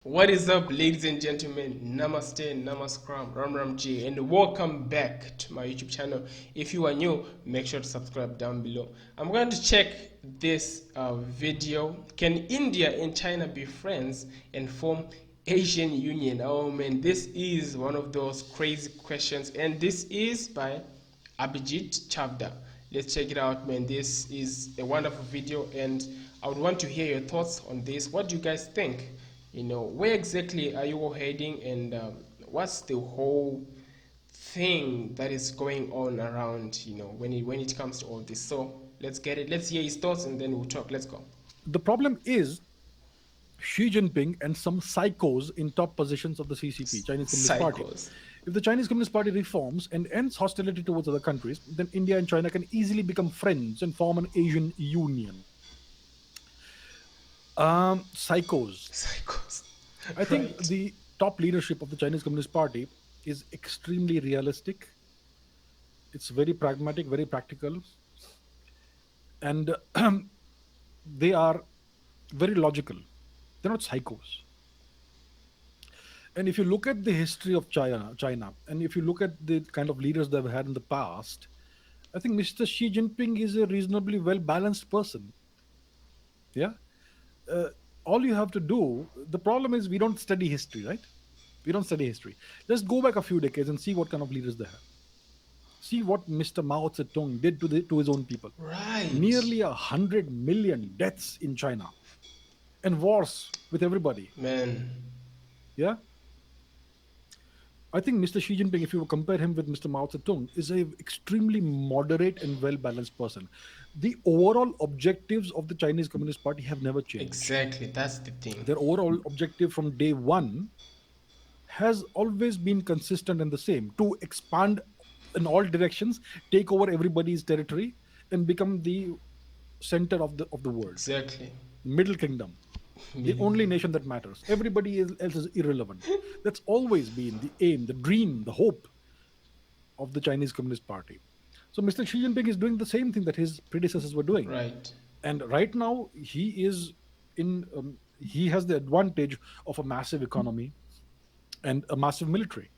What is up, ladies and gentlemen? Namaste, Namaskram, Ram Ram Ji, and welcome back to my YouTube channel. If you are new, make sure to subscribe down below. I'm going to check this video. Can India and China be friends and form Asian Union? Oh man, this is one of those crazy questions, and this is by Abhijit Chavda. Let's check it out, man. This is a wonderful video, and I would want to hear your thoughts on this. What do you guys think? Where exactly are you all heading, and what's the whole thing that is going on around, when it comes to all this? So let's get it. Let's hear his thoughts, and then we'll talk. Let's go. The problem is Xi Jinping and some psychos in top positions of the CCP, Chinese Communist Party. Psychos. If the Chinese Communist Party reforms and ends hostility towards other countries, then India and China can easily become friends and form an Asian union. Psychos. Psychos. I think Right. the top leadership of the Chinese Communist Party is extremely realistic. It's very pragmatic, very practical, and they are very logical. They're not psychos. And if you look at the history of China, and if you look at the kind of leaders they've had in the past, I think Mr. Xi Jinping is a reasonably well balanced person. Yeah. Uh, all you have to do, the problem is we don't study history, right? We don't study history. Just go back a few decades and see what kind of leaders they have. See what Mr. Mao Zedong did to his own people. Right. Nearly 100 million deaths in China and wars with everybody. Man. Yeah. I think Mr. Xi Jinping, if you compare him with Mr. Mao Zedong, is a extremely moderate and well balanced person. The overall objectives of the Chinese Communist Party have never changed. Exactly. That's the thing. Their overall objective from day one has always been consistent and the same: to expand in all directions, take over everybody's territory, and become the center of the world, Exactly. Middle Kingdom, the only nation that matters. Else is irrelevant. That's always been the aim, the dream, the hope of the Chinese Communist Party. So Mr. Xi Jinping is doing the same thing that his predecessors were doing, Right. and right now he has the advantage of a massive economy and a massive military.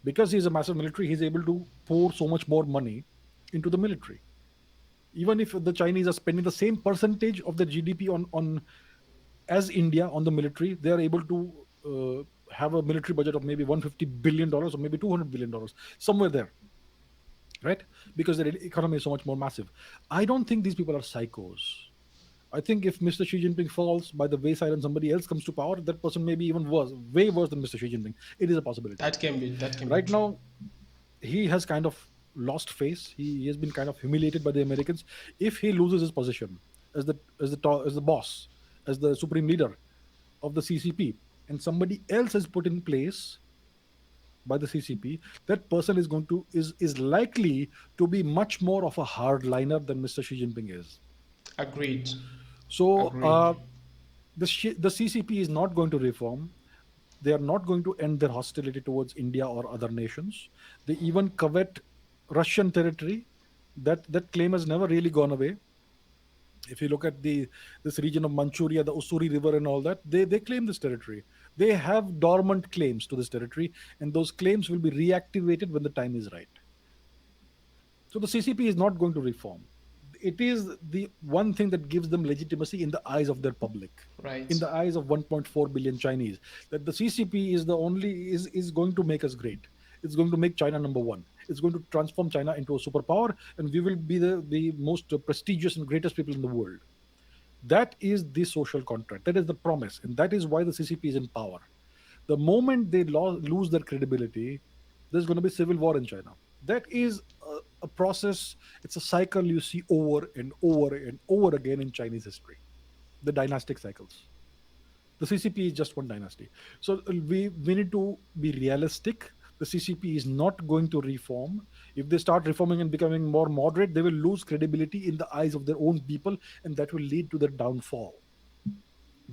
Because he's a massive military, he's able to pour so much more money into the military. Even if the Chinese are spending the same percentage of their GDP on as India on the military, they are able to have a military budget of maybe $150 billion or maybe $200 billion, somewhere there, right? Because their economy is so much more massive. I don't think these people are psychos. I think if Mr. Xi Jinping falls by the wayside and somebody else comes to power, that person may be even worse, way worse than Mr. Xi Jinping. It is a possibility. That can be Right true. now, he has kind of lost face. He has been kind of humiliated by the Americans. If he loses his position as the boss, as the supreme leader of the CCP, and somebody else is put in place by the CCP, that person is likely to be much more of a hardliner than Mr. Xi Jinping is. Agreed. So Agreed. the CCP is not going to reform. They are not going to end their hostility towards India or other nations. They even covet Russian territory. That claim has never really gone away. If you look at the this region of Manchuria, the Usuri River, and all that, they claim this territory. They have dormant claims to this territory, and those claims will be reactivated when the time is right. So the CCP is not going to reform. It is the one thing that gives them legitimacy in the eyes of their public, in Right. the eyes of 1.4 billion Chinese. That the CCP is the only is going to make us great. It's going to make China number one. It's going to transform China into a superpower, and we will be the most prestigious and greatest people in the world. That is the social contract. That is the promise, and that is why the CCP is in power. The moment they lose their credibility, there's going to be civil war in China. That is a process. It's a cycle you see over and over and over again in Chinese history. The dynastic cycles. The CCP is just one dynasty. So we need to be realistic. The CCP is not going to reform. If they start reforming and becoming more moderate, they will lose credibility in the eyes of their own people, and that will lead to their downfall.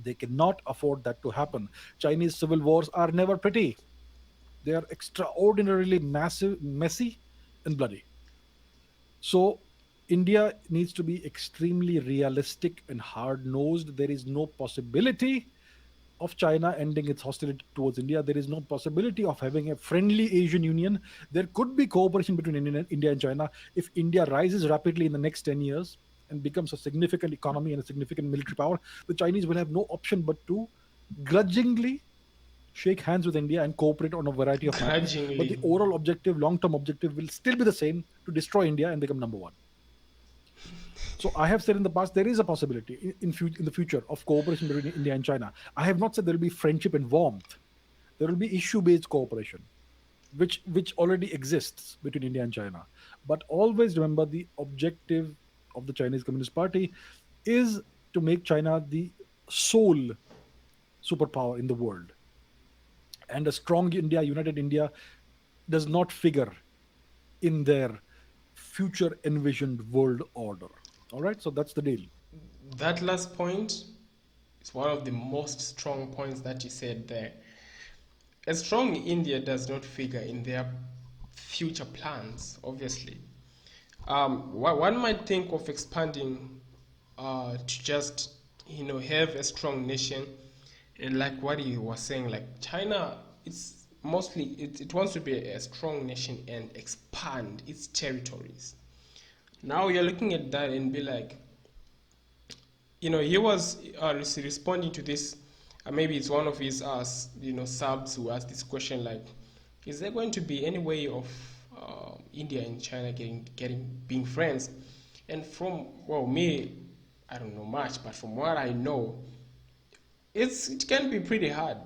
They cannot afford that to happen. Chinese civil wars are never pretty. They are extraordinarily massive, messy, and bloody. So India needs to be extremely realistic and hard nosed. There is no possibility of China ending its hostility towards India. There is no possibility of having a friendly Asian Union. There could be cooperation between India and China if India rises rapidly in the next 10 years and becomes a significant economy and a significant military power. The Chinese will have no option but to grudgingly shake hands with India and cooperate on a variety of matters. But the Grudgingly. overall objective, long term objective, will still be the same: to destroy India and become number one. So I have said in the past there is a possibility in the future of cooperation between India and China. I have not said there will be friendship and warmth. There will be issue-based cooperation, which already exists between India and China. But always remember the objective of the Chinese Communist Party is to make China the sole superpower in the world. And a strong India, united India, does not figure in their future envisioned world order. All right, so that's the deal. That last point is one of the most strong points that you said there. A strong India does not figure in their future plans, obviously. One might think of expanding to just, have a strong nation. And like what he was saying, like China, it's mostly, it wants to be a strong nation and expand its territories. Now you're looking at that and be like, he was responding to this. Maybe it's one of his subs who asked this question, like, is there going to be any way of India and China getting being friends? And from, well, me, I don't know much, but from what I know, it can be pretty hard.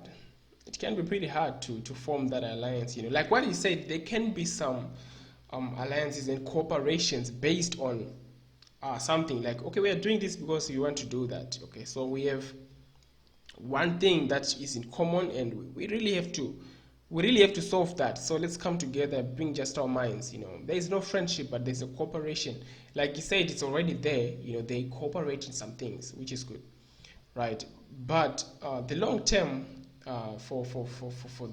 It can be pretty hard to form that alliance. Like what he said, there can be some alliances and cooperations based on something like, okay, we are doing this because we want to do that. Okay, so we have one thing that is in common, and we really have to solve that. So let's come together, bring just our minds. There is no friendship, but there's a cooperation. Like you said, it's already there. They cooperate in some things, which is good, right? But the long term for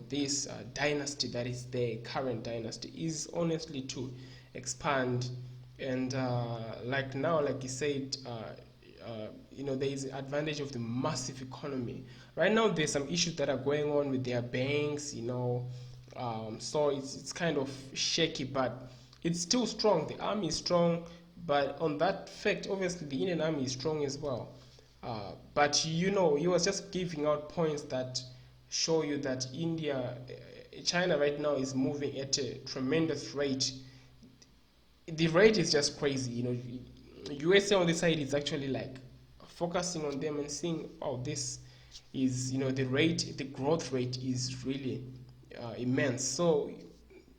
this dynasty that is the current dynasty is honestly to expand. And like now, like you said, there is advantage of the massive economy. Right now there's some issues that are going on with their banks, so it's kind of shaky, but it's still strong. The army is strong, but on that fact, obviously the Indian army is strong as well. But he was just giving out points that show you that China right now is moving at a tremendous rate. The rate is just crazy. USA on this side is actually like focusing on them and seeing, oh, this is, the growth rate is really immense. So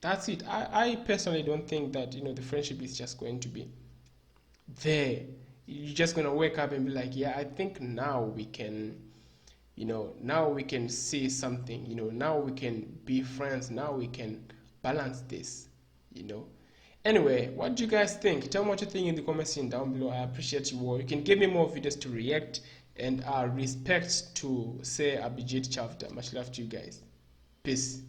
that's it. I personally don't think that the friendship is just going to be there. You're just gonna wake up and be like, yeah, I think now we can, now we can see something. Now we can be friends. Now we can balance this. You know. Anyway, what do you guys think? Tell me what you think in the comment section down below. I appreciate you all. You can give me more videos to react, and respect to say Abhijit Chavda. Much love to you guys. Peace.